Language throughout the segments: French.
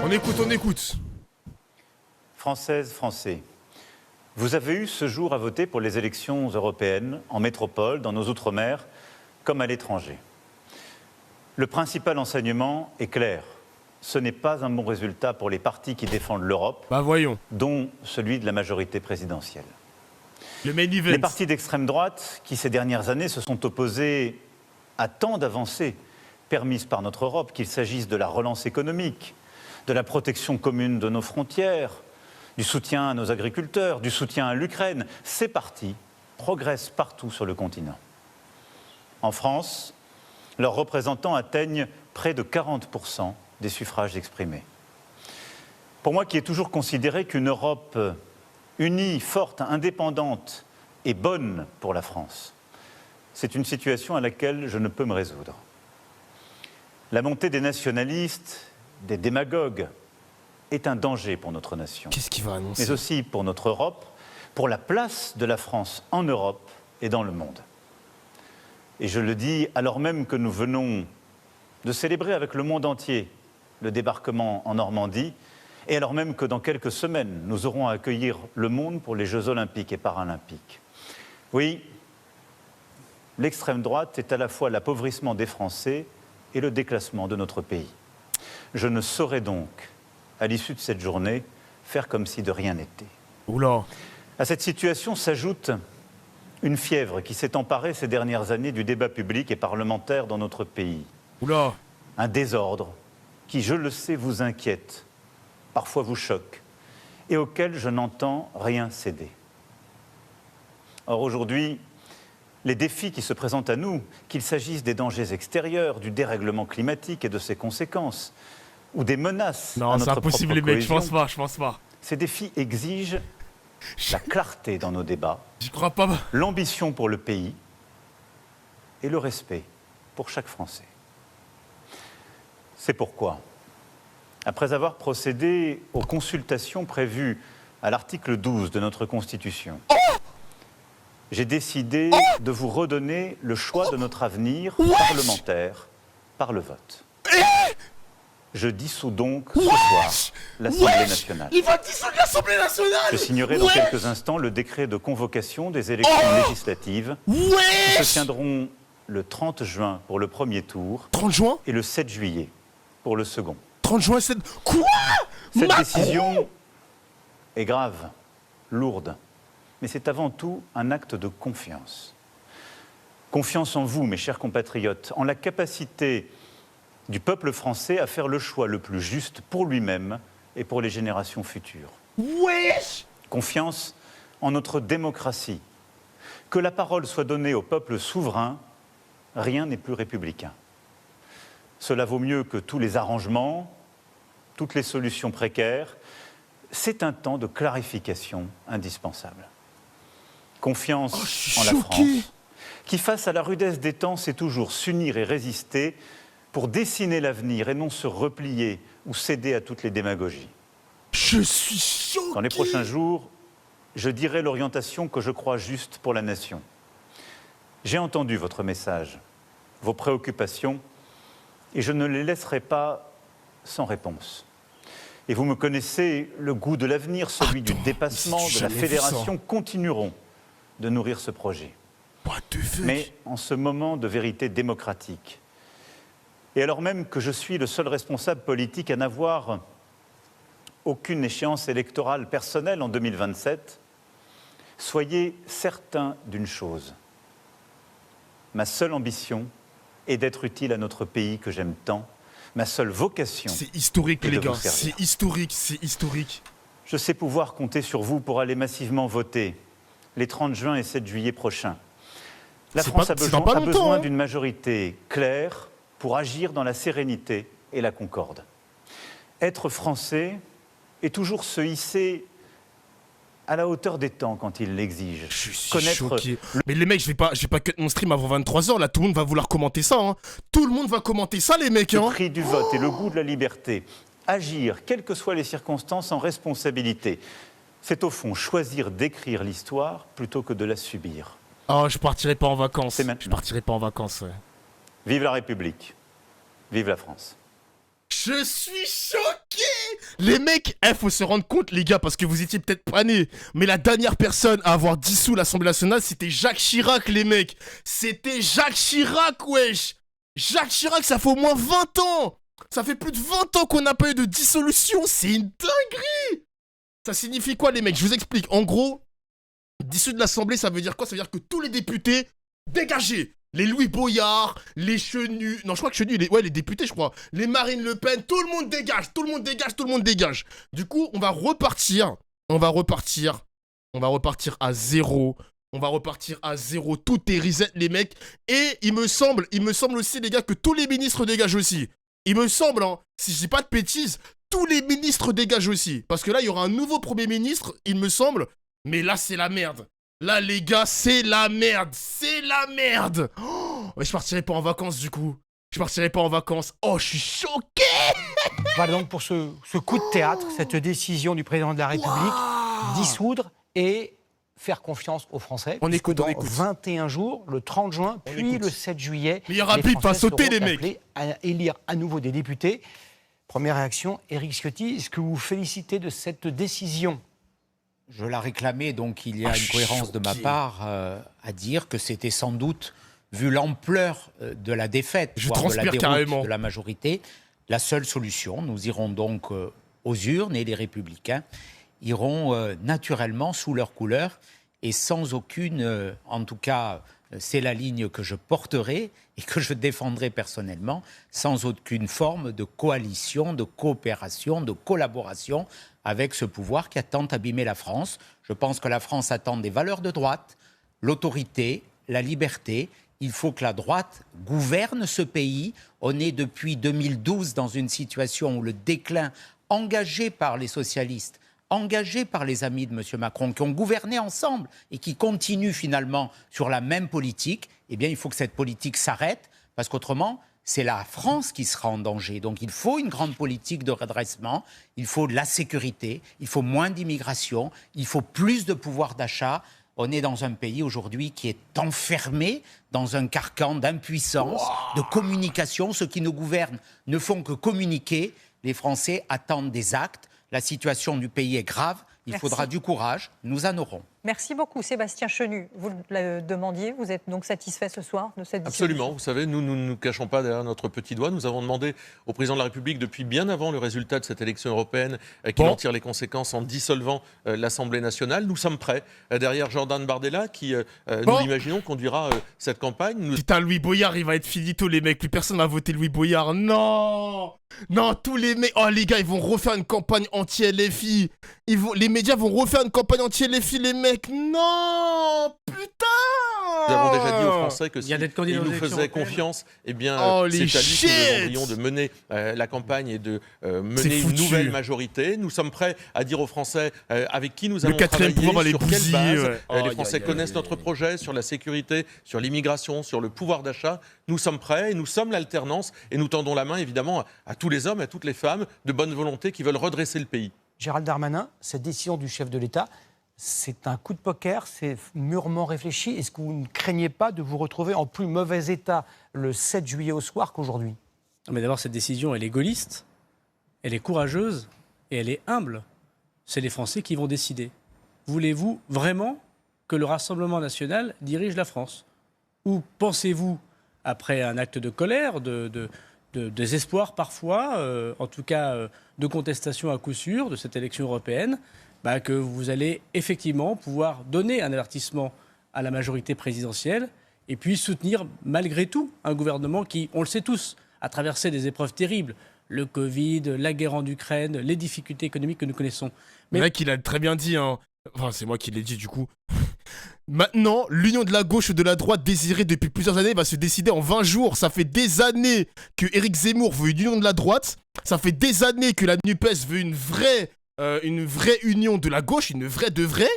On écoute, on écoute. Françaises, Français, vous avez eu ce jour à voter pour les élections européennes, en métropole, dans nos outre-mer, comme à l'étranger. Le principal enseignement est clair. Ce n'est pas un bon résultat pour les partis qui défendent l'Europe, Bah voyons. dont celui de la majorité présidentielle. Le main event. Les partis d'extrême droite, qui ces dernières années se sont opposés à tant d'avancées permises par notre Europe, qu'il s'agisse de la relance économique, de la protection commune de nos frontières, du soutien à nos agriculteurs, du soutien à l'Ukraine, ces partis progressent partout sur le continent. En France, leurs représentants atteignent près de 40% des suffrages exprimés. Pour moi, qui ai toujours considéré qu'une Europe unie, forte, indépendante et bonne pour la France, c'est une situation à laquelle je ne peux me résoudre. La montée des nationalistes, des démagogues, est un danger pour notre nation. Qu'est-ce qu'il va annoncer? Mais aussi pour notre Europe, pour la place de la France en Europe et dans le monde. Et je le dis alors même que nous venons de célébrer avec le monde entier le débarquement en Normandie, et alors même que dans quelques semaines, nous aurons à accueillir le monde pour les Jeux olympiques et paralympiques. Oui, l'extrême droite est à la fois l'appauvrissement des Français et le déclassement de notre pays. Je ne saurais donc, à l'issue de cette journée, faire comme si de rien n'était. Oula. À cette situation s'ajoute une fièvre qui s'est emparée ces dernières années du débat public et parlementaire dans notre pays. Oula. Un désordre qui, je le sais, vous inquiète, parfois vous choque, et auquel je n'entends rien céder. Or aujourd'hui, les défis qui se présentent à nous, qu'il s'agisse des dangers extérieurs, du dérèglement climatique et de ses conséquences, ou des menaces à Non, c'est notre impossible propre les mecs, je cohésion, pense pas. ces défis exigent la clarté dans nos débats, J'y crois pas. l'ambition pour le pays et le respect pour chaque Français. C'est pourquoi, après avoir procédé aux consultations prévues à l'article 12 de notre Constitution, j'ai décidé de vous redonner le choix de notre avenir parlementaire par le vote. Je dissous donc ce soir l'Assemblée nationale. Il va dissoudre l'Assemblée nationale. Je signerai dans quelques instants le décret de convocation des élections législatives qui se tiendront le 30 juin pour le premier tour 30 juin et le 7 juillet pour le second. 30 juin, c'est... Quoi? Cette Macron décision est grave, lourde, mais c'est avant tout un acte de confiance. Confiance en vous, mes chers compatriotes, en la capacité du peuple français à faire le choix le plus juste pour lui-même et pour les générations futures. Wesh. Confiance en notre démocratie. Que la parole soit donnée au peuple souverain, rien n'est plus républicain. Cela vaut mieux que tous les arrangements, toutes les solutions précaires. C'est un temps de clarification indispensable. Confiance en la France, qui face à la rudesse des temps sait toujours s'unir et résister pour dessiner l'avenir et non se replier ou céder à toutes les démagogies. Je suis choqué. Dans les prochains jours, je dirai l'orientation que je crois juste pour la nation. J'ai entendu votre message, vos préoccupations, et je ne les laisserai pas sans réponse. Et vous me connaissez, le goût de l'avenir, celui du dépassement, de la fédération, continueront de nourrir ce projet. What the fuck? Mais en ce moment de vérité démocratique, et alors même que je suis le seul responsable politique à n'avoir aucune échéance électorale personnelle en 2027, soyez certains d'une chose. Ma seule ambition est d'être utile à notre pays que j'aime tant. Ma seule vocation C'est historique, est de les vous gars. servir. C'est historique, c'est historique. Je sais pouvoir compter sur vous pour aller massivement voter les 30 juin et 7 juillet prochains. La C'est France pas- a c'est dans besoin, pas a longtemps, besoin hein. d'une majorité claire pour agir dans la sérénité et la concorde. Être français est toujours se hisser à la hauteur des temps quand il l'exige. Je suis Connaître choqué. Mais les mecs, je vais pas cut mon stream avant 23h, là, tout le monde va vouloir commenter ça, hein. Tout le monde va commenter ça, les mecs, le hein. prix du vote et le goût de la liberté. Agir, quelles que soient les circonstances, en responsabilité. C'est au fond choisir d'écrire l'histoire plutôt que de la subir. Oh, je partirai pas en vacances. C'est maintenant. Je partirai pas en vacances, ouais. Vive la République. Vive la France. Je suis choqué. Les mecs, faut se rendre compte, les gars, parce que vous étiez peut-être pas nés, mais la dernière personne à avoir dissous l'Assemblée nationale, c'était Jacques Chirac, les mecs. C'était Jacques Chirac, wesh. Jacques Chirac, ça fait au moins 20 ans. Ça fait plus de 20 ans qu'on n'a pas eu de dissolution. C'est une dinguerie. Ça signifie quoi, les mecs? Je vous explique. En gros, dissous de l'Assemblée, ça veut dire quoi? Ça veut dire que tous les députés, dégagés. Les Louis Boyard, les Chenu... Non, je crois que Chenu, les députés, je crois. Les Marine Le Pen, tout le monde dégage, tout le monde dégage, tout le monde dégage. Du coup, on va repartir à zéro. On va repartir à zéro. Tout est reset, les mecs. Et il me semble aussi, les gars, que tous les ministres dégagent aussi. Il me semble, hein, si je dis pas de bêtises, tous les ministres dégagent aussi. Parce que là, il y aura un nouveau Premier ministre, il me semble. Mais là, c'est la merde. Là, les gars, c'est la merde. C'est la merde. Oh, mais je partirai pas en vacances, du coup. Je partirai pas en vacances. Oh, je suis choqué. Voilà donc pour ce coup de théâtre, cette décision du président de la République, dissoudre et faire confiance aux Français. On écoute, dans on écoute. 21 jours, le 30 juin, puis le 7 juillet, Mais il y aura plus, pas sauter, les mecs. Appelés à élire à nouveau des députés. Première réaction, Éric Ciotti, est-ce que vous vous félicitez de cette décision? Je la réclamais, donc il y a une cohérence de ma part à dire que c'était sans doute, vu l'ampleur de la défaite, voire de la déroute carrément. de la majorité, la seule solution. Nous irons donc aux urnes et les Républicains iront naturellement sous leur couleur et sans aucune, en tout cas, c'est la ligne que je porterai et que je défendrai personnellement, sans aucune forme de coalition, de coopération, de collaboration avec ce pouvoir qui a tant abîmé la France. Je pense que la France attend des valeurs de droite, l'autorité, la liberté. Il faut que la droite gouverne ce pays. On est depuis 2012 dans une situation où le déclin engagé par les socialistes, engagé par les amis de M. Macron, qui ont gouverné ensemble et qui continuent finalement sur la même politique, eh bien il faut que cette politique s'arrête, parce qu'autrement, c'est la France qui sera en danger. Donc il faut une grande politique de redressement, il faut de la sécurité, il faut moins d'immigration, il faut plus de pouvoir d'achat. On est dans un pays aujourd'hui qui est enfermé dans un carcan d'impuissance, de communication. Ceux qui nous gouvernent ne font que communiquer. Les Français attendent des actes. La situation du pays est grave. Il faudra du courage. Nous en aurons. Merci beaucoup, Sébastien Chenu. Vous le demandiez, vous êtes donc satisfait ce soir de cette décision? Absolument. Vous savez, nous ne nous cachons pas derrière notre petit doigt. Nous avons demandé au président de la République, depuis bien avant le résultat de cette élection européenne, qu'il en tire les conséquences en dissolvant l'Assemblée nationale. Nous sommes prêts. Derrière Jordan Bardella, qui, nous l'imaginons, conduira cette campagne. Putain, Louis Boyard, il va être finito, les mecs. Plus personne va voter Louis Boyard. Non! Non, tous les mecs... Oh, les gars, ils vont refaire une campagne anti-LFI. Les médias vont refaire une campagne anti-LFI, les mecs. Non! Putain! Nous avons déjà dit aux Français que Il y a s'ils d'être candidat aux nous élections faisaient européennes. confiance, eh bien, Holy c'est à lui que shit! nous devrions de mener la campagne et de C'est mener une foutu. nouvelle majorité. Nous sommes prêts à dire aux Français avec qui nous Le allons quatrième travailler, pouvoir va les sur quelle bousiller, base. ouais. Les Aïe, Français aïe, connaissent aïe, notre aïe. projet sur la sécurité, sur l'immigration, sur le pouvoir d'achat. Nous sommes prêts et nous sommes l'alternance et nous tendons la main évidemment à tous les hommes, à toutes les femmes de bonne volonté qui veulent redresser le pays. Gérald Darmanin, cette décision du chef de l'État, c'est un coup de poker, c'est mûrement réfléchi. Est-ce que vous ne craignez pas de vous retrouver en plus mauvais état le 7 juillet au soir qu'aujourd'hui? Mais d'abord, cette décision, elle est gaulliste, elle est courageuse et elle est humble. C'est les Français qui vont décider. Voulez-vous vraiment que le Rassemblement national dirige la France? Ou pensez-vous, après un acte de colère, de désespoir parfois, en tout cas de contestation à coup sûr de cette élection européenne, que vous allez effectivement pouvoir donner un avertissement à la majorité présidentielle et puis soutenir malgré tout un gouvernement qui, on le sait tous, a traversé des épreuves terribles. Le Covid, la guerre en Ukraine, les difficultés économiques que nous connaissons. Mais le mec, il a très bien dit, hein. Enfin, c'est moi qui l'ai dit, du coup. Maintenant, l'union de la gauche et de la droite désirée depuis plusieurs années va se décider en 20 jours. Ça fait des années que Éric Zemmour veut une union de la droite. Ça fait des années que la NUPES veut une vraie union de la gauche, une vraie de vraie.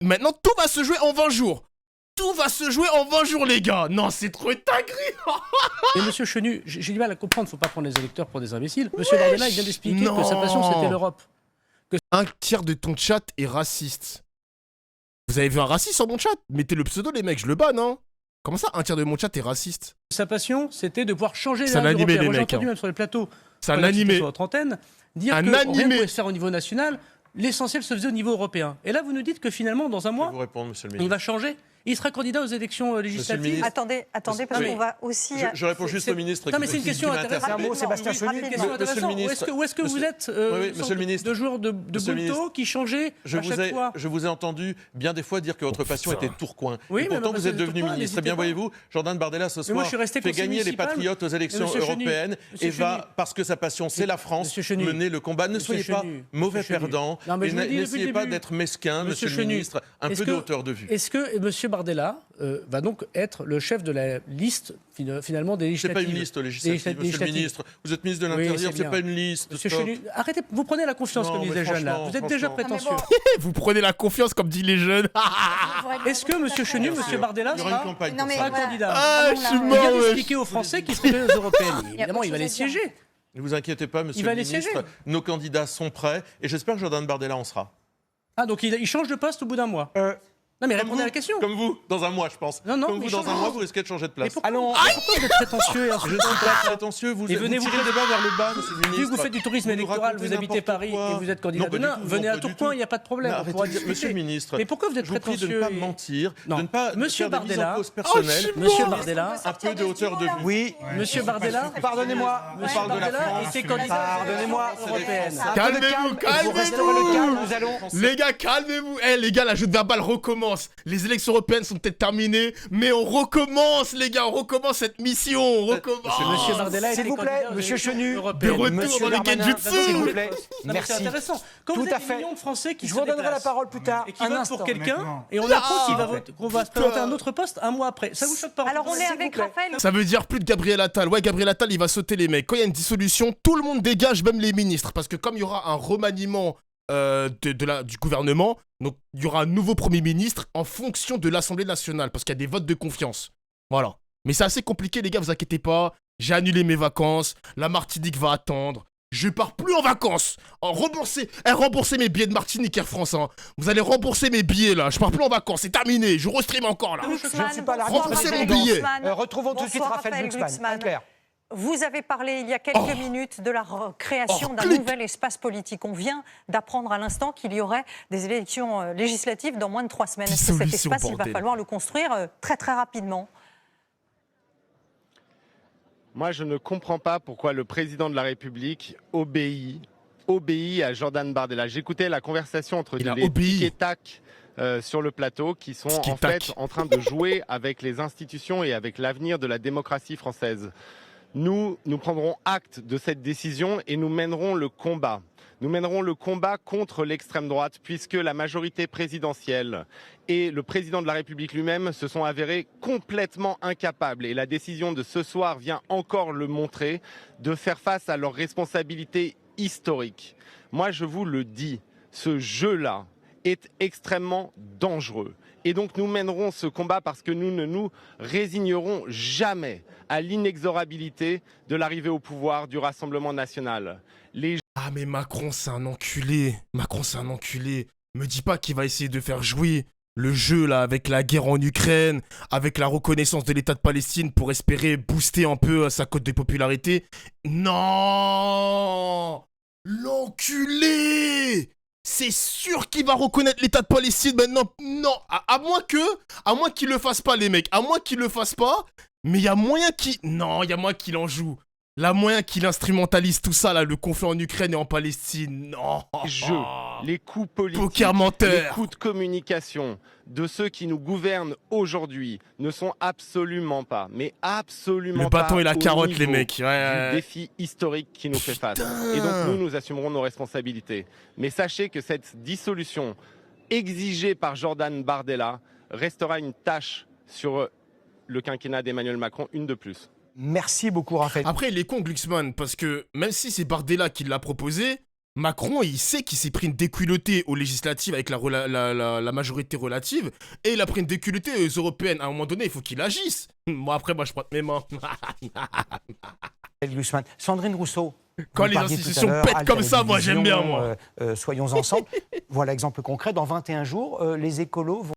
Maintenant, tout va se jouer en 20 jours. Tout va se jouer en 20 jours, les gars. Non, c'est trop une dinguerie. Et Monsieur Chenu, j'ai du mal à comprendre, faut pas prendre les électeurs pour des imbéciles. Monsieur Bardella, il vient d'expliquer que sa passion, c'était l'Europe. Un tiers de ton chat est raciste. Vous avez vu un raciste sur mon chat? Mettez le pseudo, les mecs, je le banne, hein. Comment ça, un tiers de mon chat est raciste? Sa passion, c'était de pouvoir changer C'est un les règles animé, européennes. les Moi, j'ai mecs, entendu hein. même sur les plateaux. C'est un pendant que animé. j'étais sur votre antenne, dire Un que rien animé. ne pouvait se faire au niveau national, l'essentiel se faisait au niveau européen. Et là, vous nous dites que finalement, dans un Je vais mois, vous répondre, monsieur le il ministre. va changer. Il sera candidat aux élections législatives. ministre. Attendez, parce Oui. qu'on va aussi... Je réponds juste c'est- au ministre. Non, mais c'est une qui question m'intéresse. C'est un mot, Sébastien Rapidement, Chenu. oui, Question Monsieur le intéressante. ministre. Où est-ce que vous Monsieur- êtes oui, une monsieur sorte le ministre. de joueur de Monsieur le boulto ministre. qui changeait à chaque fois Je vous ai entendu bien des fois dire que votre passion était Tourcoing. Oui, Et mais pourtant, ma vous êtes passion est devenu Tourcoing, ministre. Eh bien, n'hésitez pas. voyez-vous, Jordan Bardella, ce Mais soir, moi, je suis resté fait conseiller gagner les municipal. patriotes aux élections Monsieur Chenu, européennes Monsieur et va, Chenu. parce que sa passion, c'est la France, Monsieur Chenu. mener le combat. Ne Monsieur soyez pas Chenu. mauvais Monsieur Chenu. perdant Non, mais et je vous le dis depuis n'essayez le pas début. d'être mesquin, Monsieur monsieur le Chenu. ministre. Un Est-ce peu que- de hauteur de vue. Est-ce que M. Bardella va donc être le chef de la liste, finalement, des C'est législatives? pas une liste législative, monsieur le ministre. Vous êtes ministre de Oui, l'Intérieur, c'est c'est bien. pas une liste. Monsieur stop. Chenu, arrêtez, vous prenez la confiance, Non, comme disent mais les jeunes, là. franchement, Vous êtes déjà franchement. prétentieux. Vous prenez la confiance, comme dit les jeunes. Est-ce que M. Chenu, Bien M. sûr. Bardella Il y aura une sera campagne Non, pour mais ça. voilà. candidat? Ah, je suis Il mort, vient wesh. d'expliquer aux Français qu'il serait aux européennes. Évidemment, autre il va les chose à dire. siéger. Ne vous inquiétez pas, monsieur Il va le les ministre. siéger. Nos candidats sont prêts et j'espère que Jordan Bardella en sera. Ah, donc il change de poste au bout d'un mois. Non, mais répondez à la question. Comme vous, dans un mois, je pense. Non, non, Comme mais vous, dans un change- mois, vous risquez de changer de Mais place. pourquoi, Allons. pourquoi vous êtes prétentieux et Je ne insultant suis pas prétentieux, vous Et venez-vous tirez le débat vers le bas, monsieur le ministre. Vu que vous faites du tourisme Vous nous électoral, racontez vous habitez n'importe Paris quoi. et vous êtes candidat Non, pas du demain, tout, venez non, à pas du Tourcoing, tout. il n'y a pas de problème. Mais on pourra arrêtez, discuter. monsieur le ministre. Mais pourquoi vous êtes Je vous prie de ne prétentieux pas et- mentir, Non. de ne pas Monsieur faire des mises en Bardella. cause personnelles. Monsieur Bardella, Un peu de hauteur de vue. Oui, Monsieur Bardella, pardonnez-moi. Monsieur parle de la Bardella France. était candidat à Pardonnez-moi. l'élection européenne. Calmez-vous, Vous resterez le calme, nous allons. Les gars, calmez-vous. Eh, les gars, la jeu de verbal recommence. Les élections européennes sont peut-être terminées, mais on recommence, les gars. On recommence cette mission. On recommence. Monsieur Bardella S'il était vous plaît, candidat aux monsieur élections Chenu. européennes. De retour Monsieur dans les Darmanin, genjutsu. s'il vous plaît. Non, mais Merci. C'est intéressant. Quand Tout vous à êtes fait. des millions de Français qui Je se vous donnerai la déplacent parole plus tard. et qui Un votent instant. pour quelqu'un, et on apprend qu'on va se présenter à un autre poste un mois après. Ça vous choque pas? Alors on est S'il avec vous plaît. Raphaël. Ça veut dire plus de Gabriel Attal. Ouais, Gabriel Attal, il va sauter les mecs. Quand il y a une dissolution, tout le monde dégage, même les ministres. Parce que comme il y aura un remaniement du gouvernement, donc il y aura un nouveau Premier ministre en fonction de l'Assemblée nationale. Parce qu'il y a des votes de confiance. Voilà. Mais c'est assez compliqué, les gars, vous inquiétez pas. J'ai annulé mes vacances. La Martinique va attendre. Je pars plus en vacances. Remboursez mes billets de Martinique, Air France. Hein. Vous allez rembourser mes billets, là. Je pars plus en vacances. C'est terminé. Je restream encore, là. Je ne suis pas là. Bonsoir, Remboursez Raphaël mon billet. Glucksmann. Retrouvons tout de suite Bonsoir, Raphaël Glucksmann. Claire. Vous avez parlé il y a quelques minutes de la création d'un clic. nouvel espace politique. On vient d'apprendre à l'instant qu'il y aurait des élections législatives dans moins de 3 semaines. Est-ce que cet Dissolution, espace, il va bordel. falloir le construire très très rapidement? Moi, je ne comprends pas pourquoi le président de la République obéit à Jordan Bardella. J'écoutais la conversation entre Il a les obéi. tic et tac sur le plateau qui sont Tic et en tac. fait en train de jouer avec les institutions et avec l'avenir de la démocratie française. Nous prendrons acte de cette décision et nous mènerons le combat. Nous mènerons le combat contre l'extrême droite puisque la majorité présidentielle et le président de la République lui-même se sont avérés complètement incapables. Et la décision de ce soir vient encore le montrer, de faire face à leurs responsabilités historiques. Moi, je vous le dis, ce jeu-là est extrêmement dangereux. Et donc nous mènerons ce combat parce que nous ne nous résignerons jamais à l'inexorabilité de l'arrivée au pouvoir du Rassemblement national. Les Ah, mais Macron, c'est un enculé. Macron, c'est un enculé. Me dis pas qu'il va essayer de faire jouer le jeu, là, avec la guerre en Ukraine, avec la reconnaissance de l'État de Palestine pour espérer booster un peu sa cote de popularité. Non! L'enculé! C'est sûr qu'il va reconnaître l'État de Palestine maintenant. Non, à moins qu'il le fasse pas, les mecs. À moins qu'il le fasse pas. Mais il y a moyen qu'il... Non, il y a moyen qu'il en joue. La moyen qu'il instrumentalise tout ça, là, le conflit en Ukraine et en Palestine. Non. jeux, les coups politiques, Poker menteur. les coups de communication de ceux qui nous gouvernent aujourd'hui ne sont absolument pas, mais absolument Le pas bâton et la au carotte, niveau les mecs. du Ouais. défi historique qui nous fait face. Et donc nous assumerons nos responsabilités. Mais sachez que cette dissolution exigée par Jordan Bardella restera une tâche sur le quinquennat d'Emmanuel Macron, une de plus. Merci beaucoup, Raphaël. Après, il est con, Glucksmann, parce que même si c'est Bardella qui l'a proposé, Macron, il sait qu'il s'est pris une déculottée aux législatives avec la majorité relative, et il a pris une déculottée aux européennes. À un moment donné, il faut qu'il agisse. Moi, après, moi, je prends mes mains. Glucksmann. Sandrine Rousseau. Quand vous les parliez institutions tout à l'heure, pètent à la comme ça, moi, j'aime bien, télévision, moi. soyons ensemble. Voilà, exemple concret. Dans 21 jours, les écolos vont